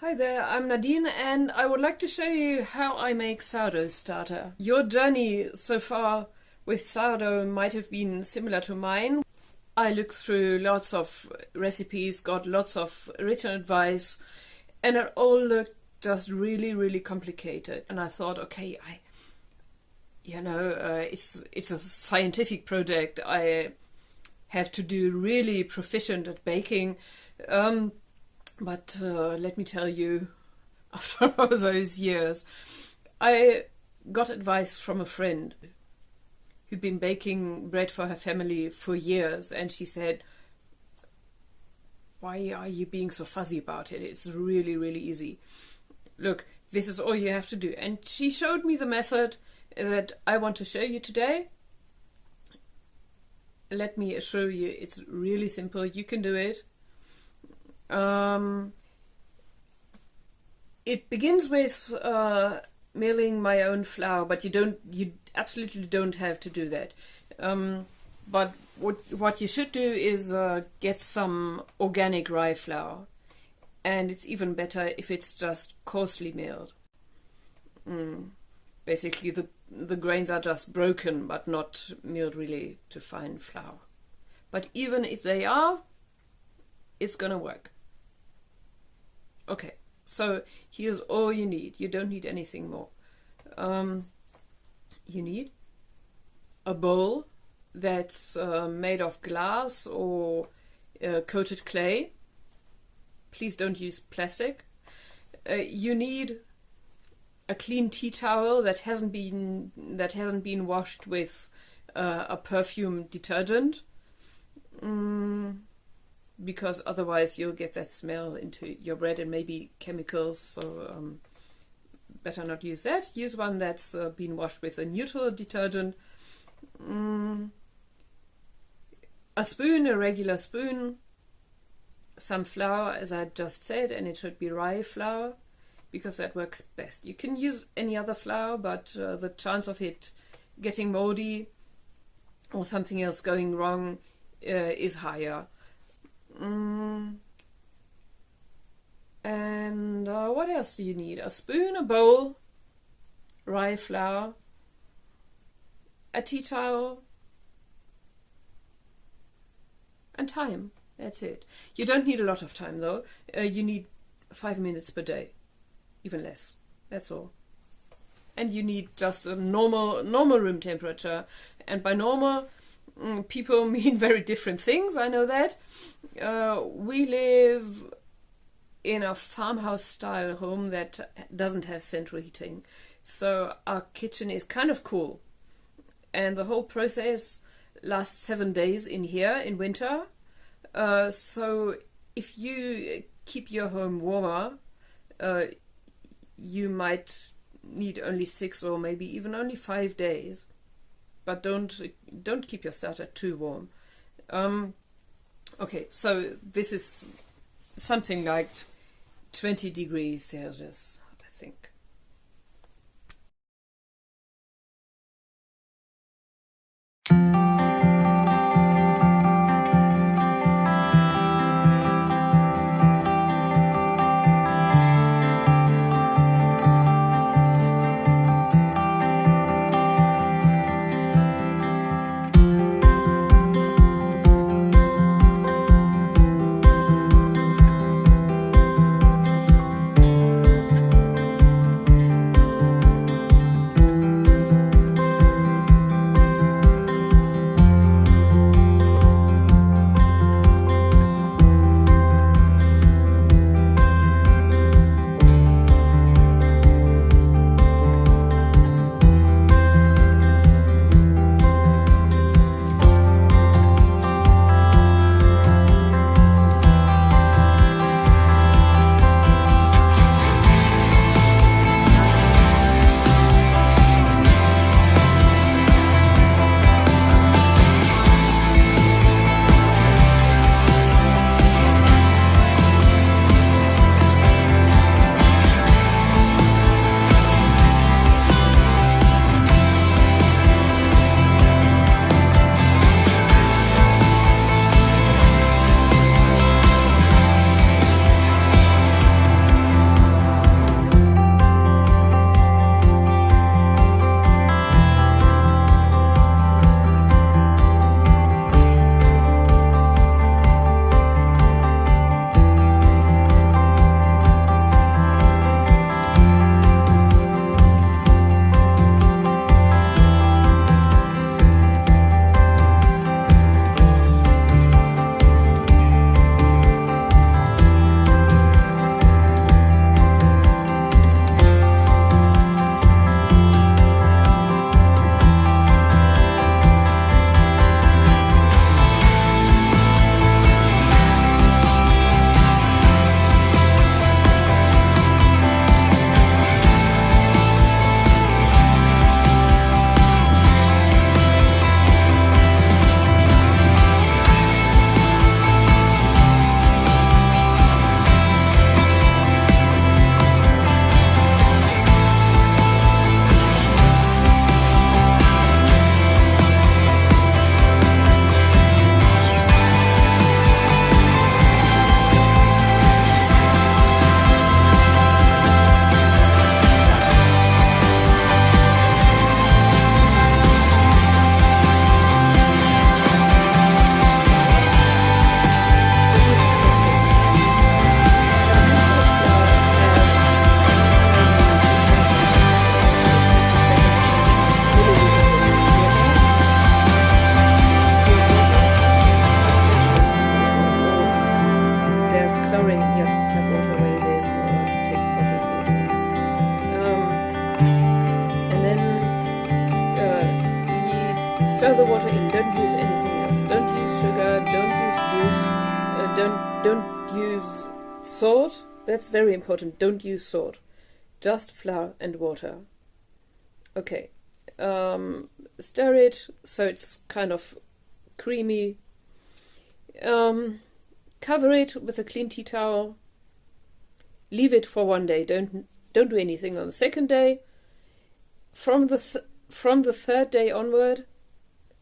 Hi there, I'm Nadine and I would like to show you how I make sourdough starter. Your journey so far with sourdough might have been similar to mine. I looked through lots of recipes, got lots of written advice, and it all looked just really complicated. And I thought, okay, it's a scientific project. I have to do really proficient at baking. But let me tell you, after all those years, I got advice from a friend who'd been baking bread for her family for years, and she said, why are you being so fuzzy about it? It's really easy. Look, this is all you have to do. And she showed me the method that I want to show you today. Let me assure you, it's really simple. You can do it. It begins with milling my own flour, but you absolutely don't have to do that. But what you should do is get some organic rye flour, and it's even better if it's just coarsely milled. Basically, the grains are just broken, but not milled really to fine flour. But even if they are, it's gonna work. Okay, so here's all you need. You don't need anything more. You need a bowl that's made of glass or coated clay. Please don't use plastic. You need a clean tea towel that hasn't been washed with a perfume detergent. Because otherwise you'll get that smell into your bread and maybe chemicals, so better not use that. Use one that's been washed with a neutral detergent. A spoon, a regular spoon, some flour, as I just said, and it should be rye flour because that works best. You can use any other flour, but the chance of it getting moldy or something else going wrong is higher. And what else do you need? A spoon, a bowl, rye flour, a tea towel, and time. That's it. You don't need a lot of time though. You need 5 minutes per day, even less. That's all. And you need just a normal room temperature. And by normal, people mean very different things, I know that. We live in a farmhouse style home that doesn't have central heating. So our kitchen is kind of cool. And the whole process lasts 7 days in here in winter. So if you keep your home warmer, you might need only 6 or maybe even only 5 days. But don't keep your starter too warm. Okay, so this is something like 20 degrees Celsius, I think. That's very important. Don't use salt. Just flour and water. Okay. Stir it so it's kind of creamy. Cover it with a clean tea towel. Leave it for 1 day. Don't do anything on the second day. From the third day onward,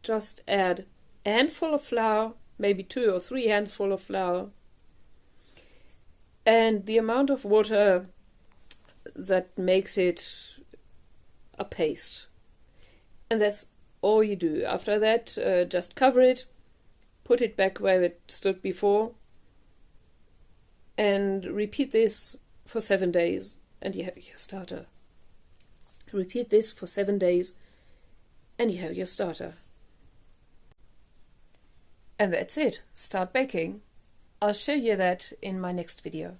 just add a handful of flour, maybe 2 or 3 handfuls of flour, and the amount of water that makes it a paste. And that's all you do. After that, just cover it, put it back where it stood before, and repeat this for 7 days, and you have your starter. Repeat this for 7 days, and you have your starter. And that's it. Start baking. I'll show you that in my next video.